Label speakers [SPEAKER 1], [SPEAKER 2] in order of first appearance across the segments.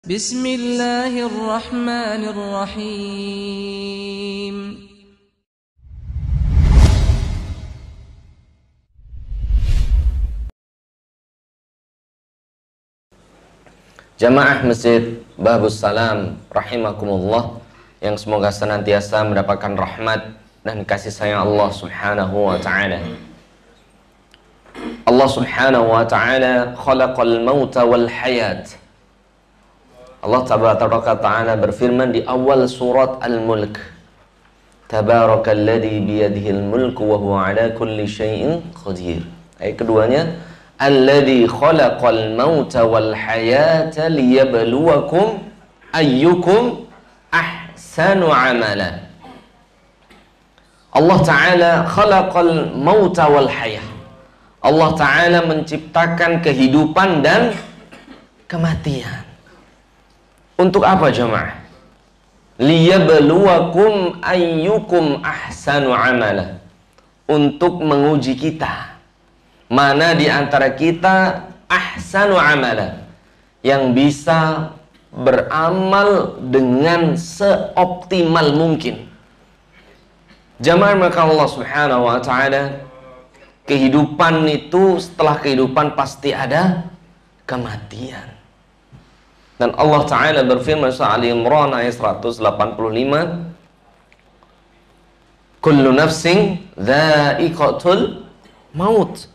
[SPEAKER 1] Bismillahirrahmanirrahim.
[SPEAKER 2] Jamaah Masjid Babus Salam rahimakumullah, yang semoga senantiasa mendapatkan rahmat dan kasih sayang Allah Subhanahu wa taala. Allah Subhanahu wa taala khalaqal mauta wal hayat. Allah tabaraka ta'ala berfirman di awal surat Al-Mulk, Tabarakalladzi biyadihil mulku wa huwa ala kulli syai'in qadir. Ayat keduanya, Alladzi khalaqal mauta wal hayata liyabluwakum ayyukum ahsanu amala. Allah Ta'ala khalaqal mauta wal hayah. Allah Ta'ala menciptakan kehidupan dan kematian. Untuk apa jemaah? Liyabluwakum ayyukum ahsanu amala. Untuk menguji kita, mana di antara kita ahsanu amala, yang bisa beramal dengan seoptimal mungkin. Jemaah maka Allah Subhanahu wa taala, kehidupan itu, setelah kehidupan pasti ada kematian. Dan Allah Ta'ala berfirman surah Ali Imran ayat 185, Kullu nafsin dha'iqatul maut.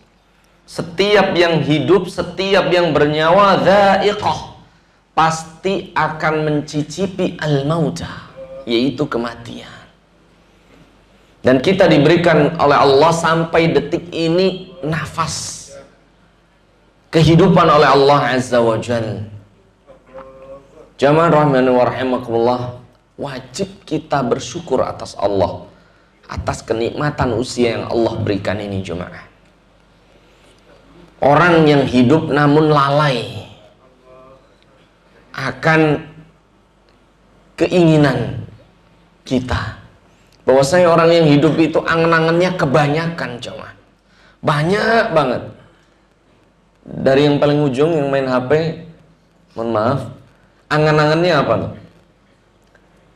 [SPEAKER 2] Setiap yang hidup, setiap yang bernyawa, dha'iqah, pasti akan mencicipi al-mauta, yaitu kematian. Dan kita diberikan oleh Allah sampai detik ini nafas kehidupan oleh Allah Azza wa Jalla. Jamaah rahmani wa rahimakumullah, wajib kita bersyukur atas Allah, atas kenikmatan usia yang Allah berikan ini jemaah. Orang yang hidup namun lalai akan keinginan kita, bahwasanya orang yang hidup itu angan-angannya kebanyakan jemaah. Banyak banget. Dari yang paling ujung yang main HP, mohon maaf, angan-angannya apa tuh?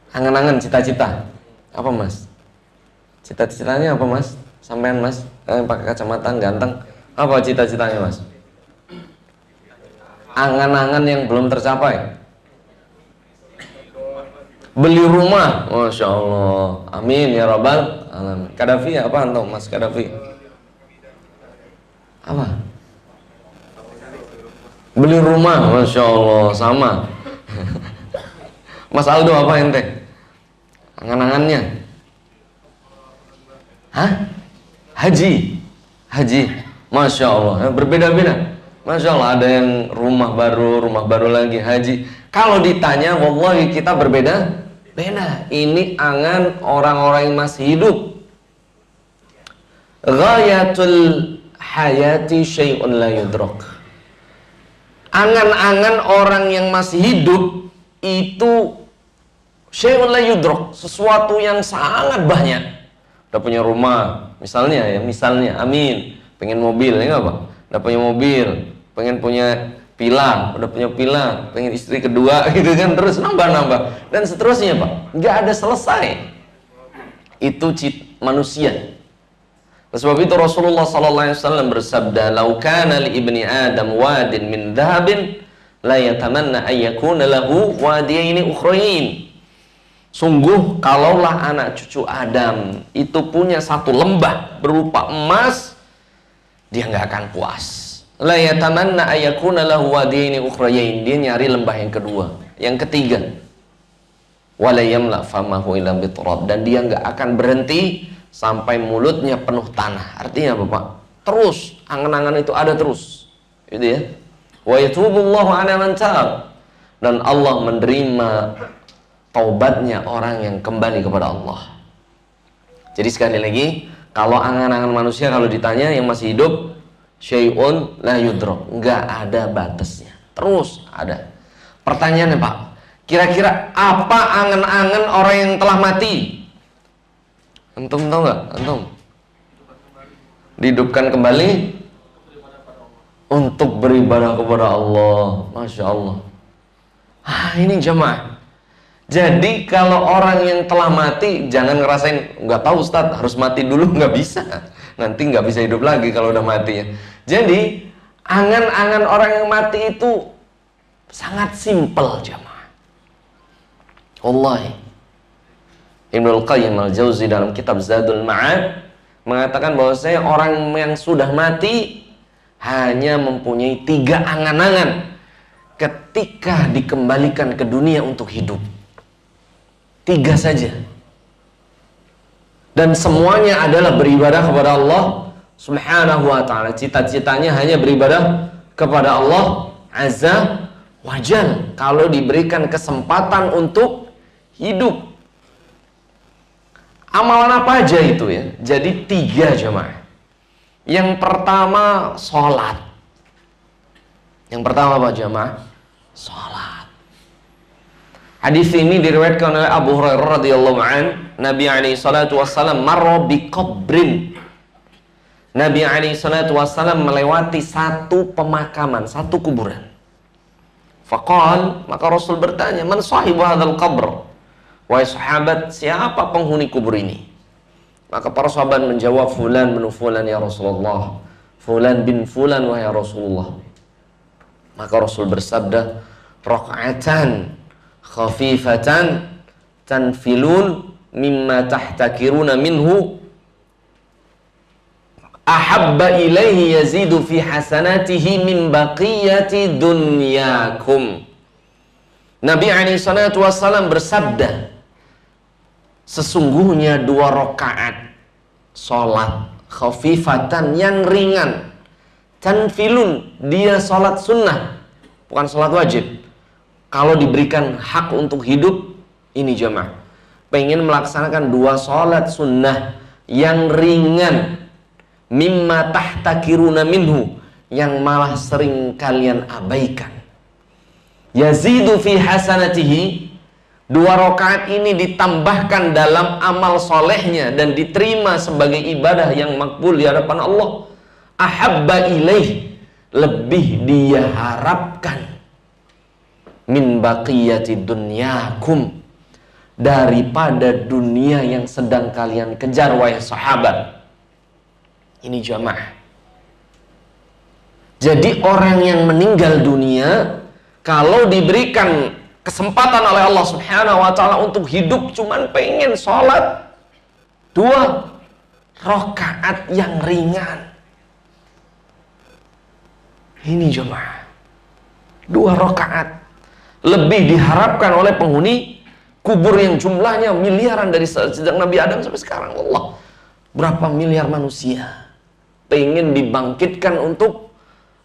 [SPEAKER 2] Angan-angan, cita-cita apa mas? Cita-citanya apa mas? Sampean mas, yang pakai kacamata ganteng, apa cita-citanya mas? Angan-angan yang belum tercapai. Beli rumah, masya Allah, amin ya rabbal alamin. Kadafi apa antum mas Kadafi? Apa? Beli rumah, masya Allah, sama. Mas Aldo apa ente? Angan-angannya? Hah? Haji. Masya Allah, berbeda-beda. Masya Allah, ada yang rumah baru lagi, haji. Kalau ditanya, wallahi kita berbeda-beda. Ini angan orang-orang yang masih hidup. Ghayatul hayati syai'un la yudrak. Angan-angan orang yang masih hidup itu syai'un la yudrak, sesuatu yang sangat banyak. Udah punya rumah, misalnya, amin, pengen mobil, ya apa? Udah punya mobil, pengen punya villa, udah punya villa, pengen istri kedua, gitu kan, terus nambah, dan seterusnya Pak. Nggak ada selesai. Itu manusia. Sebab itu Rasulullah SAW bersabda, "Lau kana li ibni Adam wadin min dhahabin, la yatamanna ayyakuna lahu wadiyaini ukhrayin." Sungguh kalaulah anak cucu Adam itu punya satu lembah berupa emas, dia nggak akan puas. La yatamanna ayyakuna lahu wadiyaini ukhrayin, dia nyari lembah yang kedua, yang ketiga. Wala yamla famahu illa biturab, dan dia nggak akan berhenti sampai mulutnya penuh tanah. Artinya apa Pak? Terus, angan-angan itu ada terus. Itu ya. Wa yatubullahu ala man tab. Dan Allah menerima taubatnya orang yang kembali kepada Allah. Jadi sekali lagi, kalau angan-angan manusia kalau ditanya yang masih hidup, syai'un la yudrak, enggak ada batasnya. Terus ada. Pertanyaannya Pak, kira-kira apa angan-angan orang yang telah mati? Antum tahu nggak? Antum dihidupkan kembali untuk beribadah kepada Allah. Masya Allah. Ini jemaah. Jadi kalau orang yang telah mati, jangan ngerasain, nggak tahu Ustadz, harus mati dulu, nggak bisa. Nanti nggak bisa hidup lagi kalau udah mati ya. Jadi, angan-angan orang yang mati itu sangat simpel jemaah. Wallahi. Ibnul Qayyim al-Jauzi dalam kitab Zadul Ma'ad mengatakan bahwasanya orang yang sudah mati hanya mempunyai 3 angan-angan ketika dikembalikan ke dunia untuk hidup. 3 saja. Dan semuanya adalah beribadah kepada Allah Subhanahu wa ta'ala. Cita-citanya hanya beribadah kepada Allah Azza wa Jal. Kalau diberikan kesempatan untuk hidup. Amalan apa aja itu ya? Jadi 3 jemaah. Yang pertama sholat. Yang pertama apa jemaah? Sholat. Hadis ini diriwayatkan oleh Abu Hurairah radhiyallahu an. Nabi alaihi salatu wassalam marra bi qabrin. Nabi alaihi salatu wassalam melewati satu pemakaman, satu kuburan. Faqal, maka Rasul bertanya, "Man sahibu hadzal qabr?" Wahai sahabat, siapa penghuni kubur ini? Maka para sahabat menjawab, fulan bin fulan ya Rasulullah. Fulan bin fulan wahai Rasulullah. Maka Rasul bersabda, raka'atan khafifatan tanfilun mimma tahtakiruna minhu ahabba ilaihi yazidu fi hasanatihi min baqiyati dunyakum. Nabi SAW bersabda, sesungguhnya 2 rakaat sholat khafifatan yang ringan, tanfilun, dia sholat sunnah, bukan sholat wajib. Kalau diberikan hak untuk hidup, ini jemaah, pengen melaksanakan 2 sholat sunnah yang ringan, mimma tahtakiruna minhu, yang malah sering kalian abaikan. Yazidu fi hasanatihi, 2 rakaat ini ditambahkan dalam amal solehnya dan diterima sebagai ibadah yang makbul di hadapan Allah. Ahabba ilaih, lebih dia harapkan, min baqiyati dunyakum, daripada dunia yang sedang kalian kejar wahai sahabat. Ini jamaah. Jadi orang yang meninggal dunia, kalau diberikan kesempatan oleh Allah Subhanahu wa ta'ala untuk hidup, cuman pengen sholat 2 rakaat yang ringan. Ini jemaah, 2 rakaat lebih diharapkan oleh penghuni kubur yang jumlahnya miliaran dari sejak Nabi Adam sampai sekarang. Allah, berapa miliar manusia pengen dibangkitkan untuk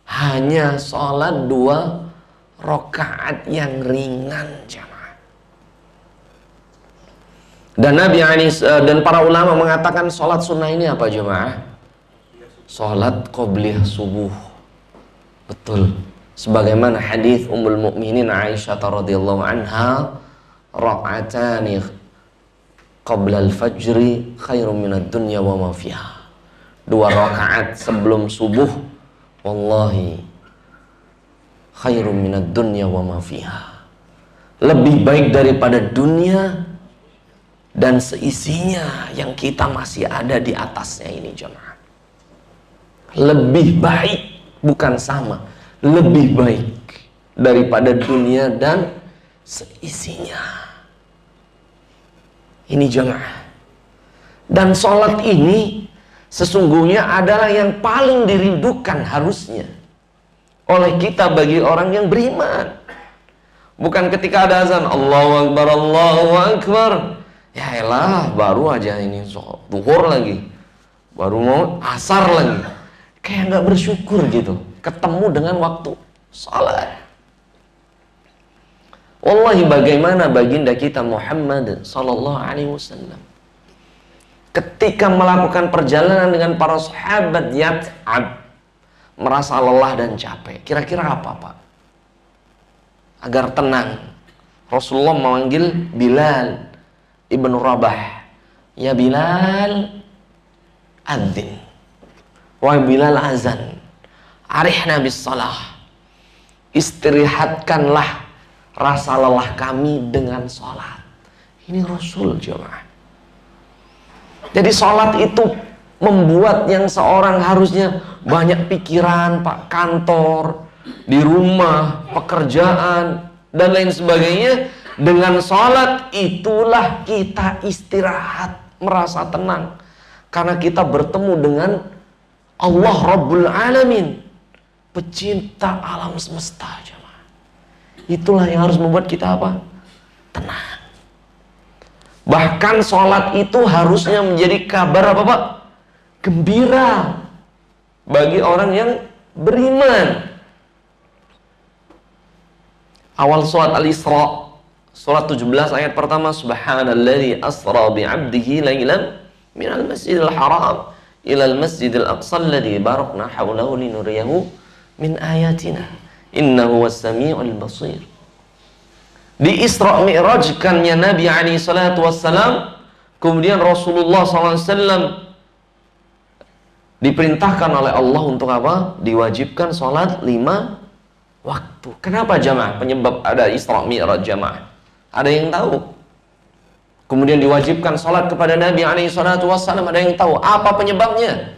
[SPEAKER 2] hanya sholat 2 rakaat yang ringan jemaah. Dan Nabi dan para ulama mengatakan sholat sunnah ini apa jemaah? Sholat qobliyah subuh. Betul. Sebagaimana hadis Ummul Mukminin Aisyah radhiyallahu anha, rakaatani qabla al-fajri khairum minad dunya wa ma fiha. 2 rakaat sebelum subuh, wallahi khairum minad dunya wa ma fiha, lebih baik daripada dunia dan seisinya yang kita masih ada di atasnya ini jemaah. Lebih baik, bukan sama, lebih baik daripada dunia dan seisinya. Ini jemaah. Dan sholat ini sesungguhnya adalah yang paling dirindukan harusnya oleh kita bagi orang yang beriman. Bukan ketika ada azan Allahu Akbar, Allahu Akbar, ya elah baru aja ini zuhur lagi, baru mau asar lagi, kayak nggak bersyukur gitu ketemu dengan waktu salat. Wallahi, bagaimana baginda kita Muhammad sallallahu alaihi wasallam ketika melakukan perjalanan dengan para sahabat, yat'ab, merasa lelah dan capek. Kira-kira apa Pak? Agar tenang, Rasulullah memanggil Bilal ibn Rabah. Ya Bilal, adzin. Wahai Bilal, azan. Arihna bis salah. Istirahatkanlah rasa lelah kami dengan sholat. Ini Rasul jemaah. Jadi sholat itu membuat yang seorang harusnya banyak pikiran, Pak, kantor, di rumah, pekerjaan, dan lain sebagainya. Dengan sholat itulah kita istirahat, merasa tenang. Karena kita bertemu dengan Allah Rabbul Alamin, pecinta alam semesta. Jemaah. Itulah yang harus membuat kita apa? Tenang. Bahkan sholat itu harusnya menjadi kabar apa, Pak? Gembira bagi orang yang beriman. Awal surat Al-Isra, surat 17 ayat pertama, Subhanalladzi asra bi'abdihi laylan minal masjidil haram ilal masjidil aqsa alladzi barakna hawlahu linuriyahu min ayatina innahu was-sami'ul basir. Di Isra Mi'rajkannya Nabi alaihi salatu wassalam, kemudian Rasulullah SAW diperintahkan oleh Allah untuk apa? Diwajibkan sholat 5 waktu. Kenapa jamaah? Penyebab ada Isra Mi'raj jamaah. Ada yang tahu? Kemudian diwajibkan sholat kepada Nabi SAW. Ada yang tahu? Apa penyebabnya?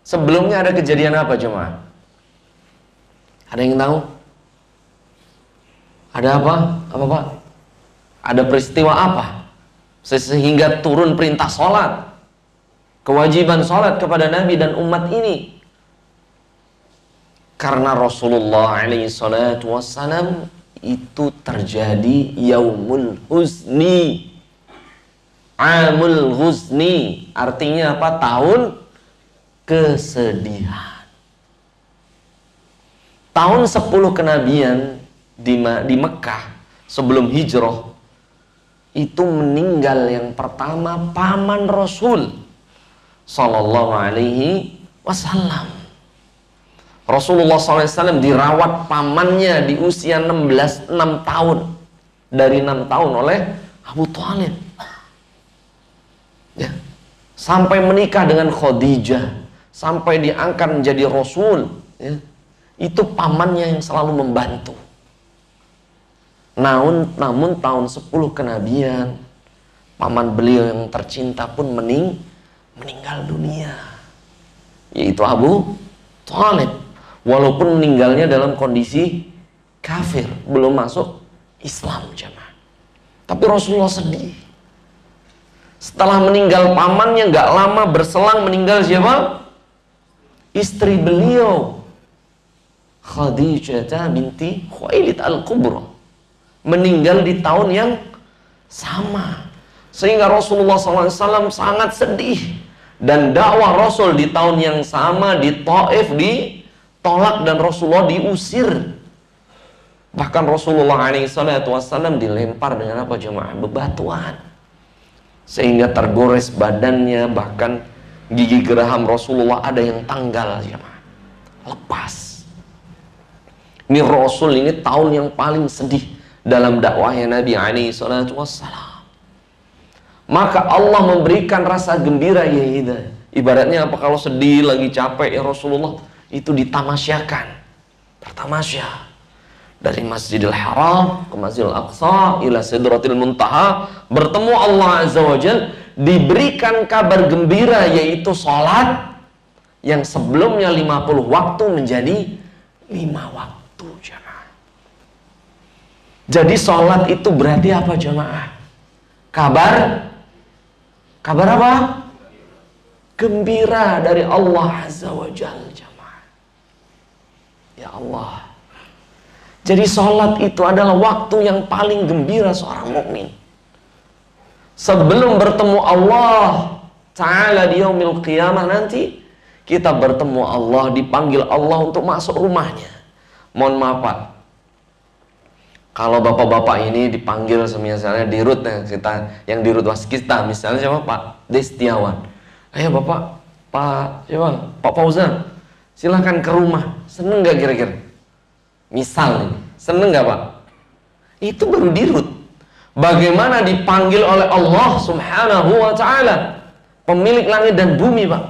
[SPEAKER 2] Sebelumnya ada kejadian apa jamaah? Ada yang tahu? Ada apa? Apa Pak? Ada peristiwa apa? Sehingga turun perintah sholat, kewajiban sholat kepada Nabi dan umat ini. Karena Rasulullah SAW itu terjadi yaumul huzni, amul huzni, artinya apa? Tahun kesedihan. Tahun 10 kenabian di Mekah sebelum hijrah itu meninggal yang pertama paman Rasul Sallallahu Alaihi Wasallam. Rasulullah SAW dirawat pamannya di usia 6 tahun. Dari 6 tahun oleh Abu Thalib. Ya. Sampai menikah dengan Khadijah. Sampai diangkat menjadi Rasul. Ya. Itu pamannya yang selalu membantu. Namun tahun 10 kenabian, paman beliau yang tercinta pun meninggal dunia. Yaitu Abu Thalib. Walaupun meninggalnya dalam kondisi kafir, belum masuk Islam jemaah. Tapi Rasulullah sedih. Setelah meninggal pamannya, gak lama berselang meninggal siapa? Istri beliau, Khadijah binti Khuwailid Al-Kubra, meninggal di tahun yang sama. Sehingga Rasulullah SAW sangat sedih. Dan dakwah Rasul di tahun yang sama di Taif ditolak dan Rasulullah diusir. Bahkan Rasulullah SAW dilempar dengan apa jemaah? Bebatuan. Sehingga tergores badannya, bahkan gigi geraham Rasulullah ada yang tanggal jemaah. Lepas. Ini Rasul ini tahun yang paling sedih dalam dakwahnya Nabi SAW. Maka Allah memberikan rasa gembira ya Ida. Ibaratnya apa kalau sedih lagi capek ya Rasulullah itu ditamasyakan. Bertamasya dari Masjidil Haram ke Masjidil Aqsa ila Sidratil Muntaha, bertemu Allah Azza wa Jalla, diberikan kabar gembira yaitu salat yang sebelumnya 50 waktu menjadi 5 waktu jemaah. Jadi salat itu berarti apa jemaah? Kabar apa? Gembira dari Allah Azza wa Jalla jemaah. Ya Allah. Jadi sholat itu adalah waktu yang paling gembira seorang mukmin. Sebelum bertemu Allah Ta'ala di yaumil qiyamah nanti, kita bertemu Allah, dipanggil Allah untuk masuk rumahnya. Mohon maaf Pak, kalau bapak-bapak ini dipanggil misalnya di rut kita, yang di rut waskita misalnya siapa Pak Destiawan, ayo bapak, Pak siapa, Pak Fauzan, silahkan ke rumah. Seneng gak kira-kira? Misal nih, seneng gak Pak? Itu baru di rut. Bagaimana dipanggil oleh Allah Subhanahu wa Ta'ala, pemilik langit dan bumi Pak.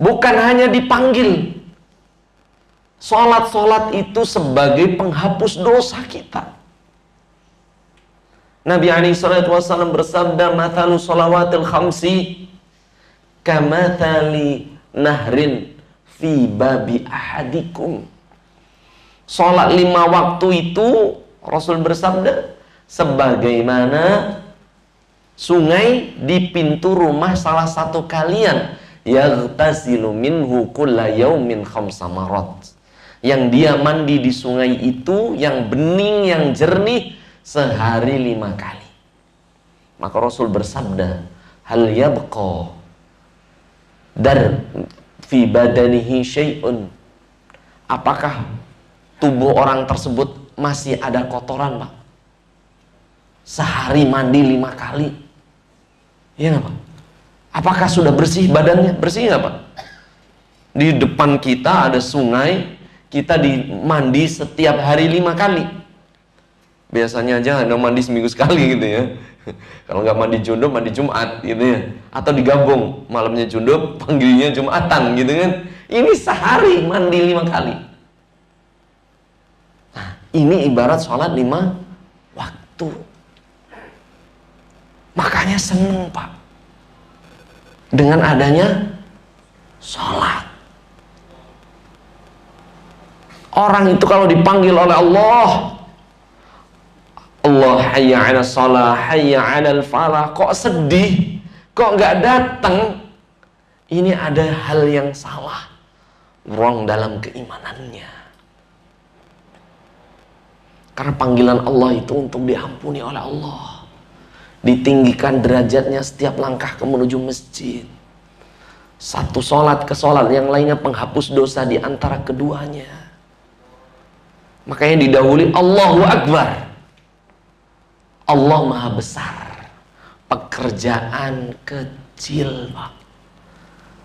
[SPEAKER 2] Bukan hanya dipanggil, Sholat itu sebagai penghapus dosa kita. Nabi SAW bersabda, "Mathalu shalawatil khamsi kamathali nahrin fi babi ahadikum." Sholat 5 waktu itu, Rasul bersabda, sebagaimana sungai di pintu rumah salah satu kalian, yaghtasilu minhu kulla yaumin khamsa marat, yang dia mandi di sungai itu yang bening, yang jernih, sehari 5 kali. Maka Rasul bersabda, hal yabqa dar fi badanihi syai'un, apakah tubuh orang tersebut masih ada kotoran, Pak? Sehari mandi 5 kali, iya nggak, Pak? Apakah sudah bersih badannya? Bersih nggak, Pak? Di depan kita ada sungai, kita mandi setiap hari 5 kali. Biasanya aja nggak mandi seminggu sekali gitu ya. Kalau nggak mandi junub, mandi Jumat gitu ya. Atau digabung, malamnya junub, panggilnya Jumatan gitu kan. Ini sehari mandi 5 kali. Nah, ini ibarat sholat 5 waktu. Makanya seneng, Pak, dengan adanya sholat. Orang itu kalau dipanggil oleh Allah, Allah hayya 'ala shalah, hayya 'alal falah, kok sedih, kok nggak datang? Ini ada hal yang salah, wrong dalam keimanannya. Karena panggilan Allah itu untuk diampuni oleh Allah, ditinggikan derajatnya setiap langkah menuju masjid. Satu sholat ke sholat, yang lainnya penghapus dosa di antara keduanya. Makanya didahului Allahu Akbar. Allah Maha Besar. Pekerjaan kecil, Pak.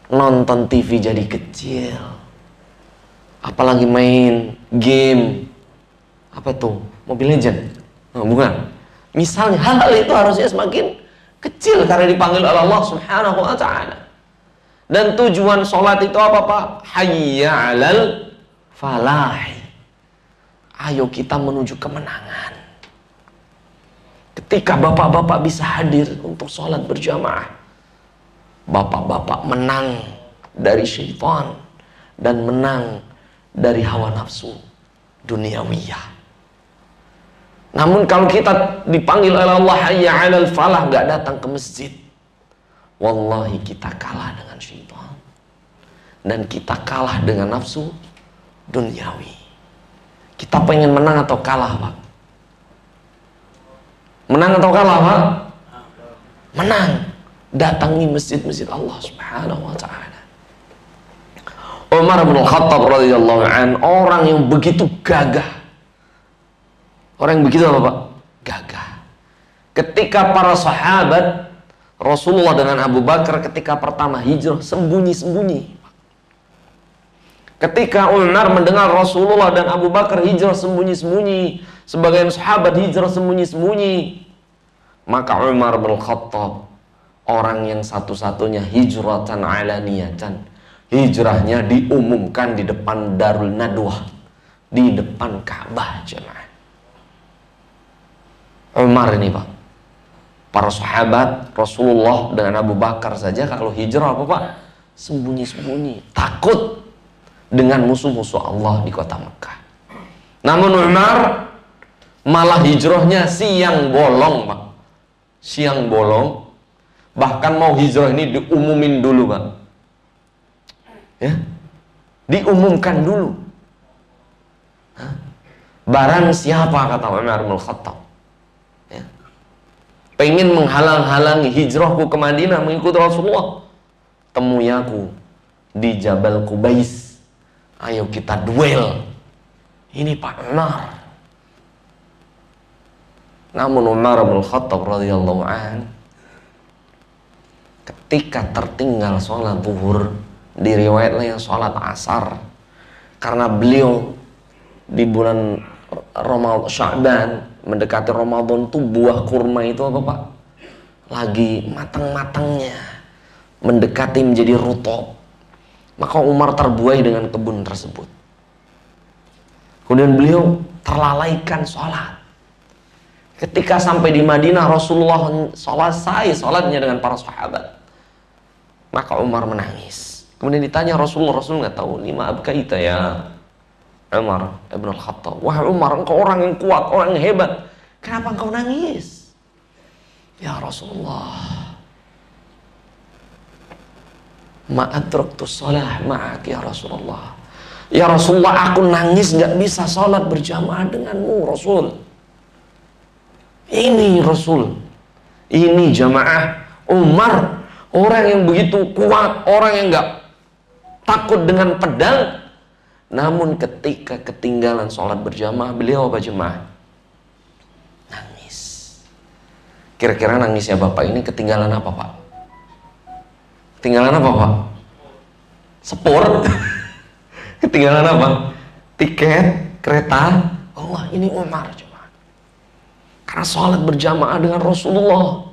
[SPEAKER 2] Nonton TV jadi kecil. Apalagi main game. Apa tuh? Mobile Legend? Oh, bukan. Misalnya hal-hal itu harusnya semakin kecil karena dipanggil oleh Allah Subhanahu wa ta'ala. Dan tujuan sholat itu apa, Pak? Hayya 'alal falah. Ayo kita menuju kemenangan. Ketika bapak-bapak bisa hadir untuk sholat berjamaah, bapak-bapak menang dari syaitan dan menang dari hawa nafsu duniawiyah. Namun kalau kita dipanggil oleh Allah hayya 'alal falah, gak datang ke masjid, wallahi kita kalah dengan syaitan dan kita kalah dengan nafsu duniawi. Kita pengen menang atau kalah, Pak? Menang atau kalah, Pak? Menang. Datangi masjid-masjid Allah Subhanahu wa ta'ala. Umar bin Khattab radhiyallahu an, orang yang begitu gagah. Orang yang begitu apa, Pak? Gagah. Ketika para sahabat Rasulullah dengan Abu Bakar ketika pertama hijrah sembunyi-sembunyi. Ketika Umar mendengar Rasulullah dan Abu Bakar hijrah sembunyi-sembunyi, sebagian sahabat hijrah sembunyi-sembunyi, maka Umar bin Khattab, orang yang satu-satunya hijratan alaniyatan, hijrahnya diumumkan di depan Darul Nadwah, di depan Ka'bah, jemaah. Umar ini, Pak, para sahabat Rasulullah dengan Abu Bakar saja kalau hijrah apa, Pak? Sembunyi-sembunyi, takut dengan musuh-musuh Allah di kota Mekah. Namun Umar malah hijrahnya siang bolong, Pak. Siang bolong. Bahkan mau hijrah ini diumumin dulu, Pak. Ya, diumumkan dulu. Hah? Barang siapa, kata Umar bin Khattab, ya, pengen menghalang-halangi hijrahku ke Madinah mengikuti Rasulullah, temui aku di Jabal Qubais. Ayo kita duel. Ini Pak Umar. Namun Umar bin Khattab radhiyallahu an, ketika tertinggal sholat zuhur, di riwayat lain sholat asar, karena beliau di bulan Ramadan Sya'ban mendekati Ramadan tuh buah kurma itu apa, Pak? Lagi matang-matangnya, mendekati menjadi rutob. Maka Umar terbuai dengan kebun tersebut. Kemudian beliau terlalaikan sholat. Ketika sampai di Madinah, Rasulullah selesai sholatnya dengan para sahabat. Maka Umar menangis. Kemudian ditanya Rasulullah nggak tahu, lima abkaita ya Umar ibn al-Khattab. Wahai Umar, engkau orang yang kuat, orang yang hebat, kenapa engkau nangis? Ya Rasulullah, ma'adraktu shalah ma'ak ya Rasulullah. Ya Rasulullah, aku nangis gak bisa sholat berjamaah denganmu Rasul. Ini Rasul, ini jamaah Umar, orang yang begitu kuat, orang yang gak takut dengan pedang. Namun ketika ketinggalan sholat berjamaah, beliau apa jemaah? Kira-kira nangisnya Bapak ini ketinggalan apa, Pak? Ketinggalan apa, Pak? Sepur? Ketinggalan apa? Tiket, kereta? Allah, ini Umar cuma. Karena sholat berjamaah dengan Rasulullah,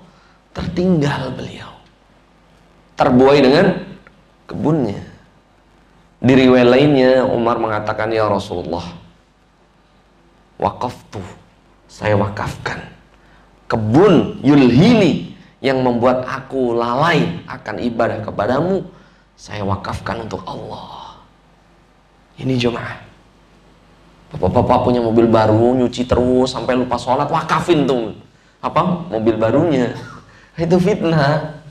[SPEAKER 2] tertinggal beliau. Terbuai dengan kebunnya. Di riwayat lainnya, Umar mengatakan, ya Rasulullah, wakaftu, saya wakafkan kebun yulhini yang membuat aku lalai akan ibadah kepadamu, saya wakafkan untuk Allah. Ini jemaah, bapak-bapak punya mobil baru, nyuci terus sampai lupa sholat, wakafin tuh apa mobil barunya. Itu fitnah.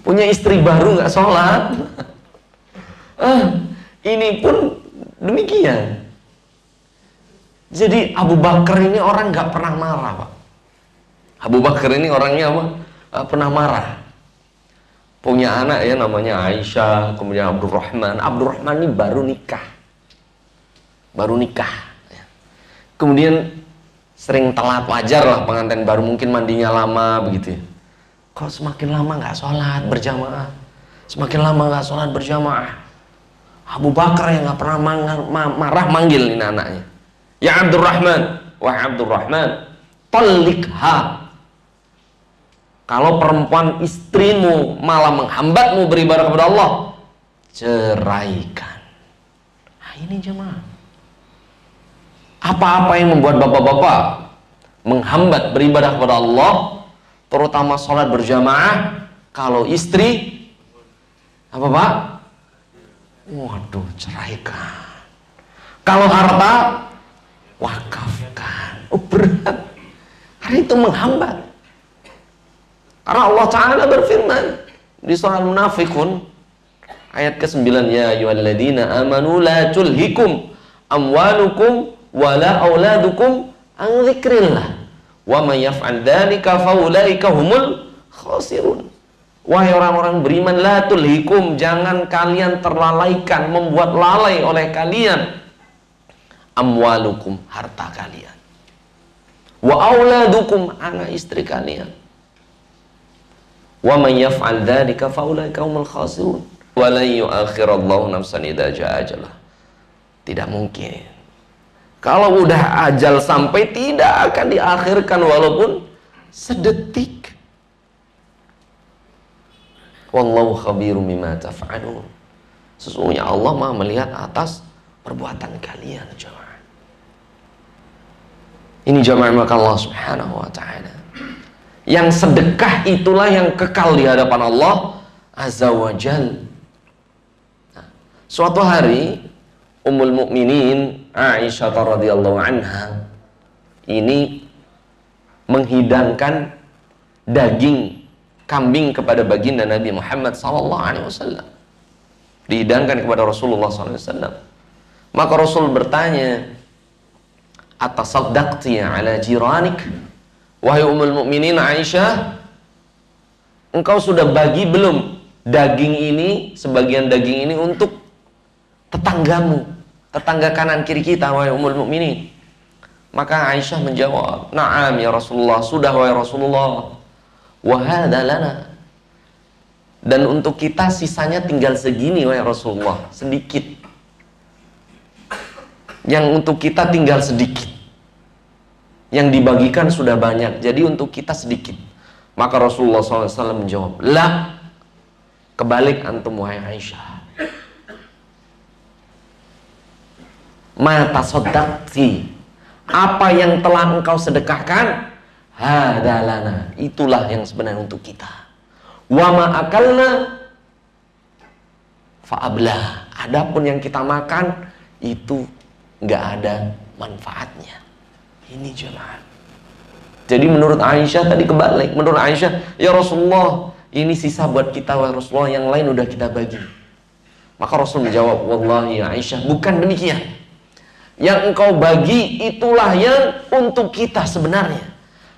[SPEAKER 2] Punya istri baru nggak sholat, ini pun demikian. Jadi Abu Bakar ini orang nggak pernah marah, Pak. Abu Bakar ini orangnya apa? Gak pernah marah. Punya anak ya namanya Aisyah, kemudian Abdurrahman. Abdurrahman ini baru nikah. Kemudian sering telat, wajar lah pengantin baru, mungkin mandinya lama begitu ya. Kalau semakin lama nggak sholat berjamaah, semakin lama nggak sholat berjamaah, Abu Bakar yang nggak pernah marah manggil ini anaknya. Ya Abdurrahman, wahai Abdurrahman, talikha. Kalau perempuan istrimu malah menghambatmu beribadah kepada Allah, ceraikan. Nah ini jemaah, apa-apa yang membuat bapak-bapak menghambat beribadah kepada Allah, terutama sholat berjamaah, kalau istri apa Pak? Waduh, ceraikan. Kalau harta, wakafkan. Oh berat, karena itu menghambat. Karena Allah Ta'ala berfirman di surah Al-Munafiqun ayat ke-9, ya ayyuhalladzina amanu la tulhikum amwalukum wala auladukum an dzikrillah wa may yaf'al dzalika faulaika humul khasirun. Wahai orang-orang beriman, la tulhikum, jangan kalian terlalaikan, membuat lalai oleh kalian, amwalukum, harta kalian, wa auladukum, anak istri kalian, wa may yaf'al dzalika faulaika humul khasirun wa la yu'akhirallahu nafsan idza jaa ajalah. Tidak mungkin, kalau udah ajal sampai, tidak akan diakhirkan walaupun sedetik. Wallahu khabirum bima taf'alun. Sesungguhnya Allah Maha melihat atas perbuatan kalian, jemaah. Ini jemaah maka Allah Subhanahu wa taala. Yang sedekah itulah yang kekal di hadapan Allah Azza wa Jal. Nah, suatu hari Ummul Mukminin Aisyah radhiyallahu anha ini menghidangkan daging kambing kepada baginda Nabi Muhammad SAW. Dihidangkan kepada Rasulullah SAW. Maka Rasul bertanya, atasaddaqti ala jiranik? Wahai Ummul Mukminin Aisyah, engkau sudah bagi belum daging ini, sebagian daging ini untuk tetanggamu, tetangga kanan kiri kita, wahai Ummul Mukminin? Maka Aisyah menjawab, na'am ya Rasulullah, sudah wahai Rasulullah. Wa hadza lana, dan untuk kita sisanya tinggal segini wahai Rasulullah, sedikit. Yang untuk kita tinggal sedikit, yang dibagikan sudah banyak, jadi untuk kita sedikit. Maka Rasulullah SAW menjawab, la, kebalik antum wahai Aisyah. ma tasaddaqti, apa yang telah engkau sedekahkan, hadalana, itulah yang sebenarnya untuk kita. Wa ma akalna fa'ablah, adapun yang kita makan itu nggak ada manfaatnya. Ini jemaah. Jadi menurut Aisyah tadi kebalik. Menurut Aisyah, ya Rasulullah, ini sisa buat kita wahai Rasulullah, yang lain udah kita bagi. Maka Rasul menjawab, wallahi ya Aisyah, bukan demikian. Yang engkau bagi itulah yang untuk kita sebenarnya.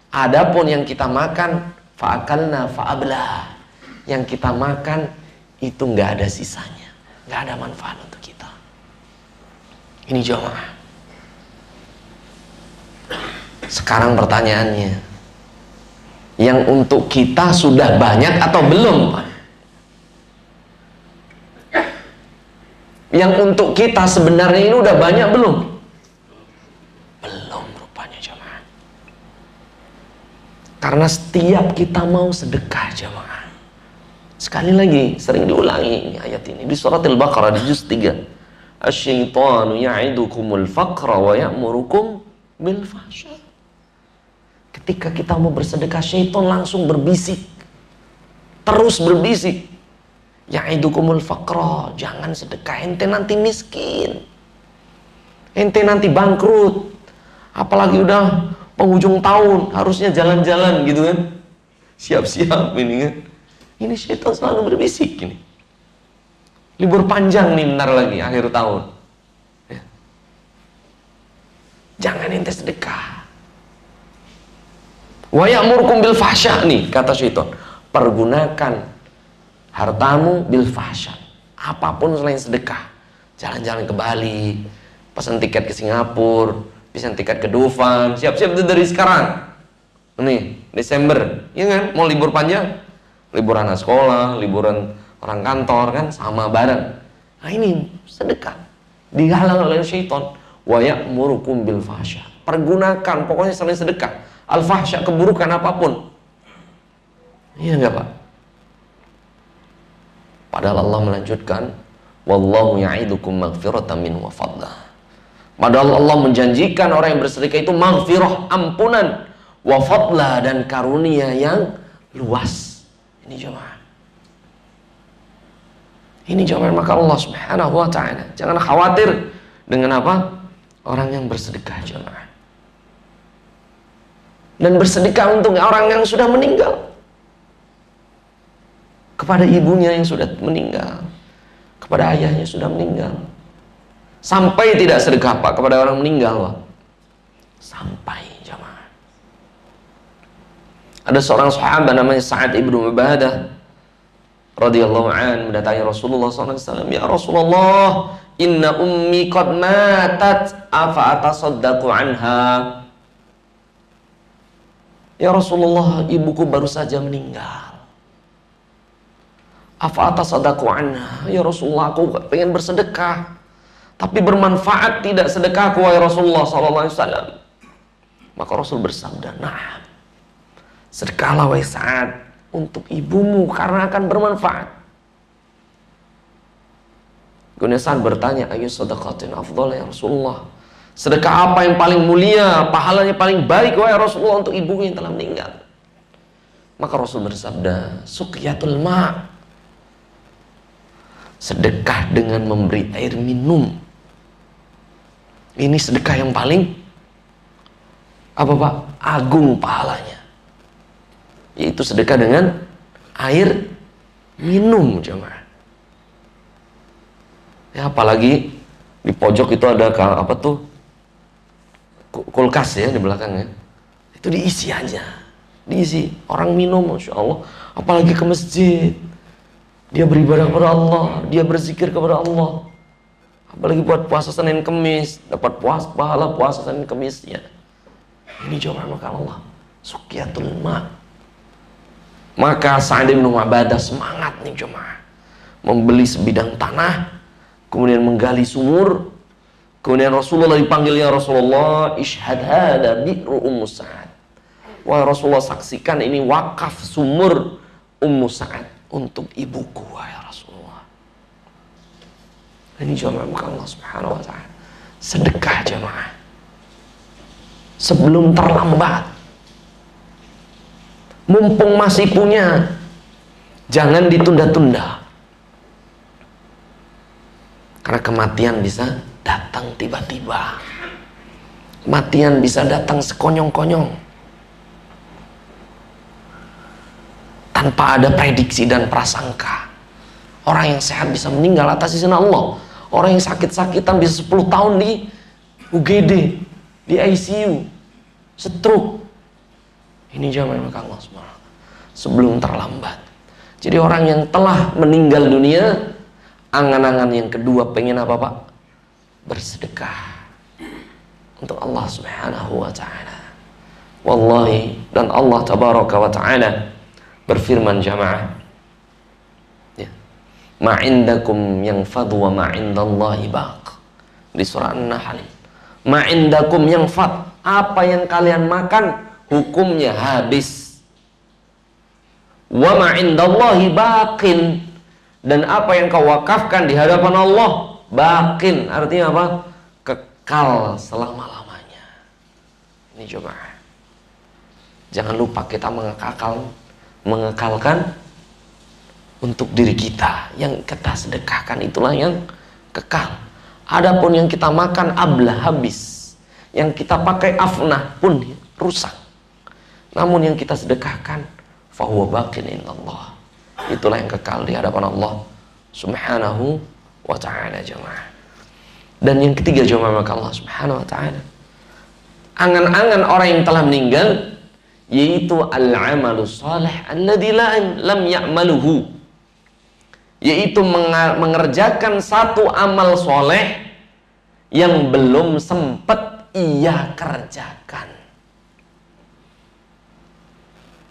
[SPEAKER 2] Adapun yang kita makan, fa'akalna fa'ablah, yang kita makan itu nggak ada sisanya, nggak ada manfaat untuk kita. Ini jemaah. Sekarang pertanyaannya, yang untuk kita sudah banyak atau belum, Pak? Yang untuk kita sebenarnya ini udah banyak belum? Belum rupanya jemaah. Karena setiap kita mau sedekah jemaah, sekali lagi sering diulangi ini ayat ini di surat Al-Baqarah di juz 3. Asy-syaitanu ya'idukumul faqra wa ya'murukum bil fahsya. Ketika kita mau bersedekah, syaitan langsung berbisik, terus berbisik, ya'idukumul faqra, jangan sedekah, ente nanti miskin, ente nanti bangkrut, apalagi udah penghujung tahun, harusnya jalan-jalan gitu kan, siap-siap ini kan. Ini syaitan selalu berbisik ini. Libur panjang nih bentar lagi, akhir tahun ya. Jangan ente sedekah. Wa ya'murukum bil fahsya nih, kata syaitan. Pergunakan hartamu bil fahsya, apapun selain sedekah. Jalan-jalan ke Bali, pesan tiket ke Singapura, pesan tiket ke Dufan, siap-siap itu dari sekarang. Nih, Desember, ya kan? Mau libur panjang, liburan anak sekolah, liburan orang kantor kan, sama bareng. Nah ini sedekah, dihalang oleh syaitan. Wa ya'murukum bil fahsya, pergunakan pokoknya selain sedekah. Al-fahsya, keburukan apapun. Iya enggak Pak? Padahal Allah melanjutkan, wallahu ya'idukum maghfiratan min wa fadlah. Padahal Allah menjanjikan orang yang bersedekah itu maghfirah, ampunan, wa fadlah, dan karunia yang luas. Ini jemaah. Ini jemaah, maka Allah Subhanahu wa ta'ala jangan khawatir dengan apa? Orang yang bersedekah jemaah. Dan bersedekah untuk orang yang sudah meninggal, kepada ibunya yang sudah meninggal, kepada ayahnya sudah meninggal. Sampai tidak sedekah Pak kepada orang meninggal Pak. Sampai jamaah. Ada seorang sahabat namanya Sa'ad ibnu Ubadah radhiyallahu an mendatangi Rasulullah SAW. Ya Rasulullah, inna ummi qad matat, afa atasaddaqu anha. Ya Rasulullah, ibuku baru saja meninggal. Afa atasaddaqu anha. Ya Rasulullah, aku pengen bersedekah, tapi bermanfaat tidak sedekahku wahai Rasulullah SAW. Maka Rasul bersabda, nah, sedekahlah wahai Sa'ad untuk ibumu karena akan bermanfaat. Kemudian Sa'ad bertanya, ayu sedekatin afdal ya Rasulullah, sedekah apa yang paling mulia, pahalanya paling baik wahai Rasulullah untuk ibu yang telah meninggal? Maka Rasul bersabda, suqyatul ma', sedekah dengan memberi air minum. Ini sedekah yang paling apa Pak? Agung pahalanya. Yaitu sedekah dengan air minum jemaah. Ya apalagi di pojok itu ada apa tuh? Kulkas ya di belakangnya. Itu diisi aja. Diisi. Orang minum Masya Allah. Apalagi ke masjid. Dia beribadah kepada Allah, dia berzikir kepada Allah. Apalagi buat puasa Senin Kemis, dapat pahala puasa Senin Kemisnya. Ini jawaban maka Allah. Suqyatul ma'. Maka Sa'ad bin Ubadah semangat nih jemaah. Membeli sebidang tanah, kemudian menggali sumur. Kemudian Rasulullah dipanggil, ya Rasulullah, ishhad hada bi'ru Ummu Sa'ad. Wah Rasulullah, saksikan ini wakaf sumur Ummu Sa'ad untuk ibuku ya Rasulullah. Ini jamaah Allah Subhanahu wa ta'ala. Sedekah jemaah. Sebelum terlambat. Mumpung masih punya, jangan ditunda-tunda. Karena kematian bisa datang tiba-tiba. Kematian bisa datang sekonyong-konyong. Tanpa ada prediksi dan prasangka. Orang yang sehat bisa meninggal atas izin Allah. Orang yang sakit-sakitan bisa 10 tahun di UGD, di ICU, stroke. Ini jamaah Allah SWT. Sebelum terlambat. Jadi orang yang telah meninggal dunia, angan-angan yang kedua pengen apa Pak? Bersedekah untuk Allah Subhanahu wa ta'ala. Wallahi, dan Allah tabaraka wa ta'ala berfirman jamaah, ya, ma indakum yanfadu wa ma indallahi baq. Di surah An-Nahl. Ma indakum yanfad, apa yang kalian makan hukumnya habis. Wa ma indallahi baqin, dan apa yang kau wakafkan di hadapan Allah baqin, artinya apa? Kekal selama-lamanya. Ini coba. Jangan lupa kita mengekalkan untuk diri kita. Yang kita sedekahkan itulah yang kekal. Adapun yang kita makan ablah, habis. Yang kita pakai afnah pun rusak. Namun yang kita sedekahkan fahuwa baqin indallah, itulah yang kekal di hadapan Allah Subhanahu wa ta'ala jemaah. Dan yang ketiga jemaah maka Allah Subhanahu wa ta'ala, angan-angan orang yang telah meninggal, yaitu al-amalus salih alladzi lam ya'maluhu, yaitu mengerjakan satu amal soleh yang belum sempat ia kerjakan.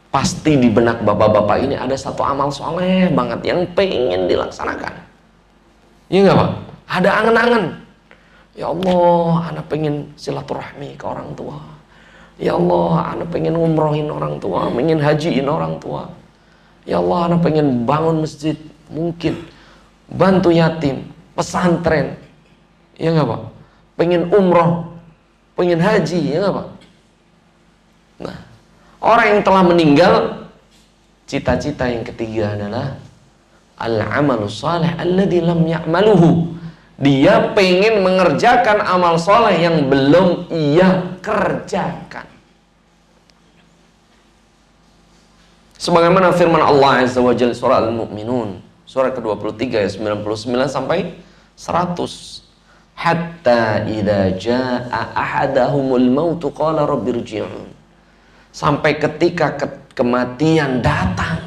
[SPEAKER 2] Pasti di benak bapak-bapak ini ada satu amal soleh banget yang pengen dilaksanakan. Iya nggak Pak? Ada angan-angan. Ya Allah, anak pengen silaturahmi ke orang tua. Ya Allah, anak pengen ngumrohin orang tua, pengen hajiin orang tua. Ya Allah, anak pengen bangun masjid, mungkin bantu yatim, pesantren. Iya nggak Pak? Pengen umroh, pengen haji, ya nggak Pak? Nah, orang yang telah meninggal, cita-cita yang ketiga adalah al-amalus salih alladzi lam ya'maluhu. Dia pengen mengerjakan amal soleh yang belum ia kerjakan. Sebagaimana firman Allah Azza wa Jalla surah Al-Mu'minun, surah ke-23 ayat 99 sampai 100. Hatta idza jaa ahadahumul maut qala rabbirji'un. Sampai ketika kematian datang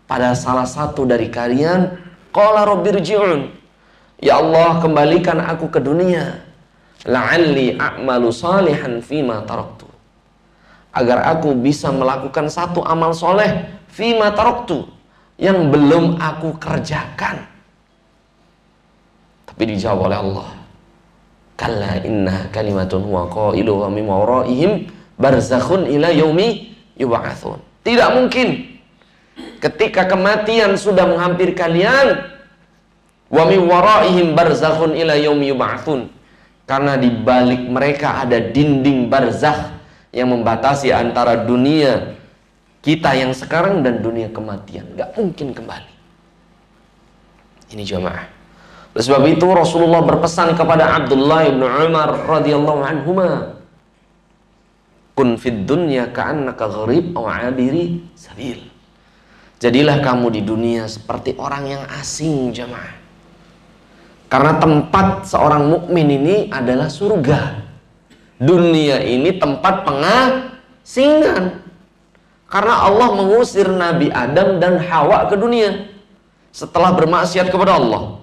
[SPEAKER 2] pada salah satu dari kalian, qala rabbirji'un, ya Allah, kembalikan aku ke dunia, la'alli a'malu salihan fima taraktu, agar aku bisa melakukan satu amal soleh fima taraktu, yang belum aku kerjakan. Tapi dijawab oleh Allah, kalla inna kalimatun huwa qailuha min waraihim barzakhun ila yaumi yub'atsun. Tidak mungkin ketika kematian sudah menghampiri kalian, wa min waraihim barzakhun ila yaumi yub'atsun, karena di balik mereka ada dinding barzakh yang membatasi antara dunia kita yang sekarang dan dunia kematian. Gak mungkin kembali. Ini jamaah. Oleh sebab itu Rasulullah berpesan kepada Abdullah bin Umar radhiyallahu anhuma, kun fid dunya ka'annaka gharib aw 'abiri sabil. Jadilah kamu di dunia seperti orang yang asing jamaah. Karena tempat seorang mukmin ini adalah surga. Dunia ini tempat pengasingan. Karena Allah mengusir Nabi Adam dan Hawa ke dunia setelah bermaksiat kepada Allah.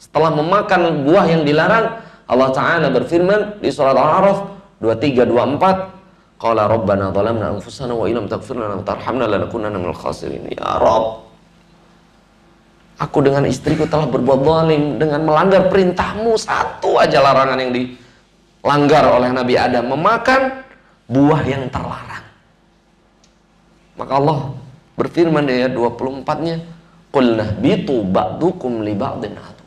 [SPEAKER 2] Setelah memakan buah yang dilarang, Allah Ta'ala berfirman di surat Al-A'raf 23-24, qala rabbana zalamna anfusana wa illam taghfir lana wa tarhamna lanakunanna minal khasirin. Ya Rabb, aku dengan istriku telah berbuat zalim dengan melanggar perintahmu. Satu aja larangan yang dilanggar oleh Nabi Adam, memakan buah yang terlarang. Maka Allah berfirman di ayat 24-nya, qulna bitu ba'dukum li ba'din adu.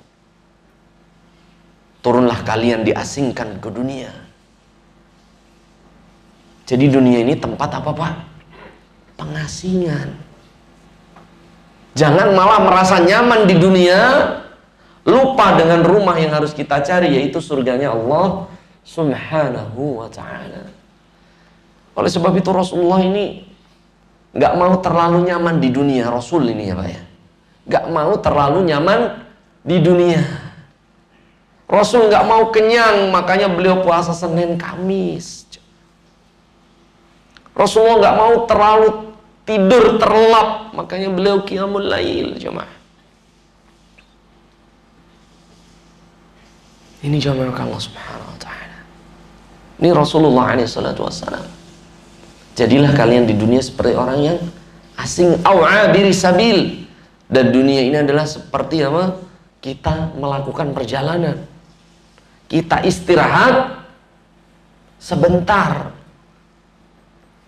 [SPEAKER 2] turunlah kalian diasingkan ke dunia. Jadi dunia ini tempat apa Pak? Pengasingan. Jangan malah merasa nyaman di dunia, lupa dengan rumah yang harus kita cari, yaitu surganya Allah Subhanahu wa ta'ala. Oleh sebab itu Rasulullah ini nggak mau terlalu nyaman di dunia. Rasul ini ya Pak ya, nggak mau terlalu nyaman di dunia. Rasul nggak mau kenyang, makanya beliau puasa Senin Kamis. Rasulullah nggak mau terlalu tidur terlelap, makanya beliau qiyamul lail. Jemaah, ini jamaah Allah Subhanahu wa ta'ala. Ini Rasulullah SAW. Jadilah kalian di dunia seperti orang yang asing, aw'abiri sabil. Dan dunia ini adalah seperti apa? Kita melakukan perjalanan, kita istirahat sebentar.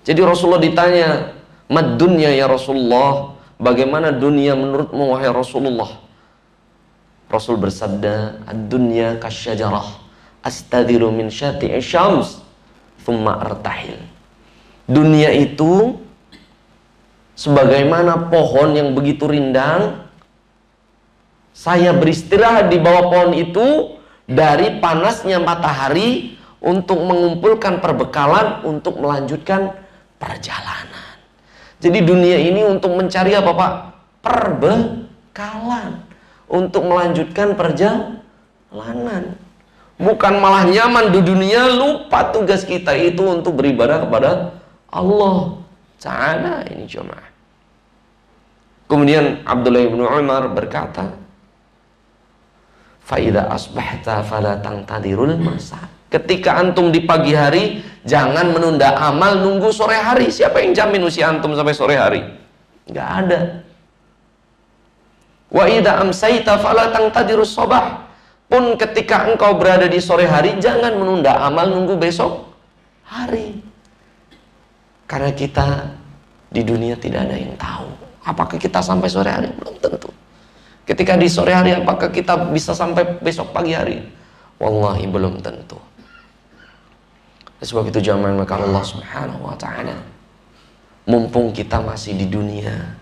[SPEAKER 2] Jadi Rasulullah ditanya, "Mad dunya ya Rasulullah?" Bagaimana dunia menurutmu wahai Rasulullah? Rasul bersabda, "Ad-dunya kasyajarah astadhiru min syati'i syams thumma artahil." Dunia itu sebagaimana pohon yang begitu rindang. Saya beristirahat di bawah pohon itu dari panasnya matahari untuk mengumpulkan perbekalan untuk melanjutkan perjalanan. Jadi dunia ini untuk mencari apa Pak? Perbekalan untuk melanjutkan perjalanan. Bukan malah nyaman di dunia, lupa tugas kita itu untuk beribadah kepada Allah Ta'ala. Ini jemaah. Kemudian Abdullah bin Umar berkata, "Fa idza asbahta fala tangtadirul masa." Ketika antum di pagi hari, jangan menunda amal nunggu sore hari. Siapa yang jamin usia antum sampai sore hari? Nggak ada. Wa idza amsayta fala tangtadirus sabah. Pun ketika engkau berada di sore hari, jangan menunda amal nunggu besok hari. Karena kita di dunia tidak ada yang tahu apakah kita sampai sore hari, belum tentu. Ketika di sore hari, apakah kita bisa sampai besok pagi hari? Wallahi belum tentu. Sebab itu jamaah maka Allah Subhanahu wa ta'ala, mumpung kita masih di dunia,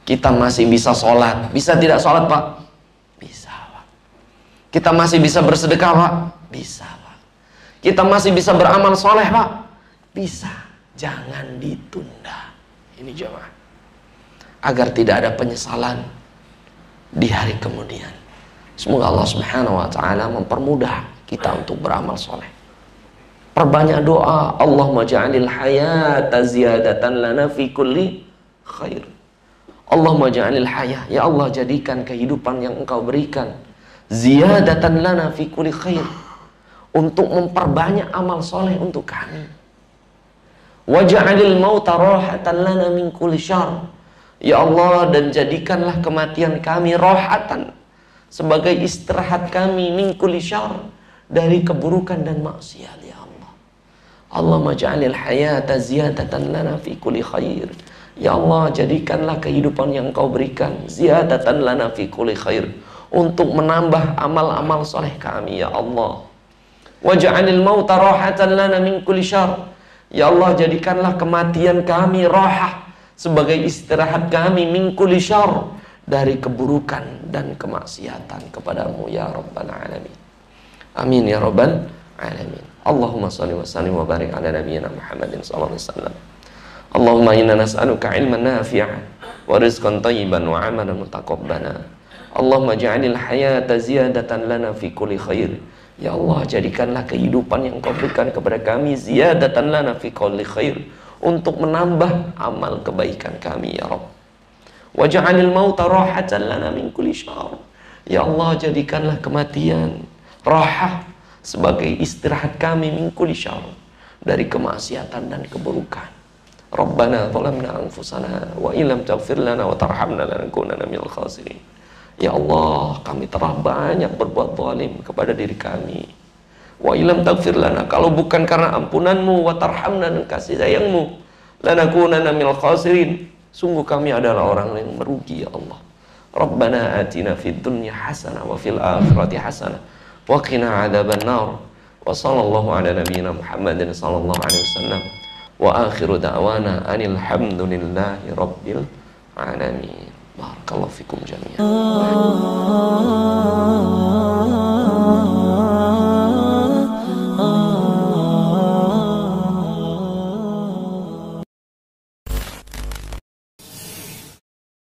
[SPEAKER 2] kita masih bisa sholat. Bisa tidak sholat Pak? Bisa Pak. Kita masih bisa bersedekah Pak? Bisa Pak. Kita masih bisa beramal soleh Pak? Bisa. Jangan ditunda. Ini jamaah, agar tidak ada penyesalan di hari kemudian. Semoga Allah Subhanahu wa ta'ala mempermudah kita untuk beramal soleh. Perbanyak doa, Allahumma ja'alil hayata ziyadatan lana fi kulli khair. Allahumma ja'alil hayah, ya Allah jadikan kehidupan yang engkau berikan ziyadatan lana fi kulli khair, untuk memperbanyak amal soleh untuk kami. Waj'alil mauta rahatan lana min kulli syarr. Ya Allah, dan jadikanlah kematian kami rahatan, sebagai istirahat kami, min kulli syarr, dari keburukan dan maksiat. Ya Allah, Allahumma ja'alil hayata ziyadatan lana fi kulli khair. Ya Allah, jadikanlah kehidupan yang Engkau berikan ziyadatan lana fi kulli khair, untuk menambah amal-amal soleh kami. Ya Allah, waj'alil mauta rahatan lana min kulli syarr. Ya Allah, jadikanlah kematian kami rahah, sebagai istirahat kami, min kulli syarr, dari keburukan dan kemaksiatan kepadamu ya Rabbal Alamin. Amin ya Rabbal Alamin. Allahumma salli wa sallim wa barik ala nabiyyina Muhammadin sallallahu alaihi wasallam. Allahumma inna nas'aluka ilman nafi'an wa rizqan thayyiban wa amalan mutaqabbala. Allahumma ja'alil hayata ziyadatan lana fi kulli khair. Ya Allah, jadikanlah kehidupan yang Kau berikan kepada kami ziyadatan lana fi kulli khair, untuk menambah amal kebaikan kami ya Rabb. Waj'alil mauta rahatan lana min kulli syarr. Ya Allah, jadikanlah kematian rahah, sebagai istirahat kami, min kulli syarr, dari kemaksiatan dan keburukan. Rabbana zalamna anfusana wa illam taghfir lana wa tarhamna lanakunanna minal khasirin. Ya Allah, kami telah banyak berbuat zalim kepada diri kami. Wa illam taghfir lana, kalau bukan karena ampunanmu, wa tarhamna, dan kasih sayangmu, lanakunanna minal khasirin, sungguh kami adalah orang yang merugi ya Allah. Rabbana atina fid dunya hasanah wa fil akhirati hasanah wa qina adzabannar. Wa sallallahu ala nabiyyina Muhammadin sallallahu alaihi wasallam. Wa akhiru da'wana anil hamdulillahi rabbil alamin. Barakallahu fikum jami'an.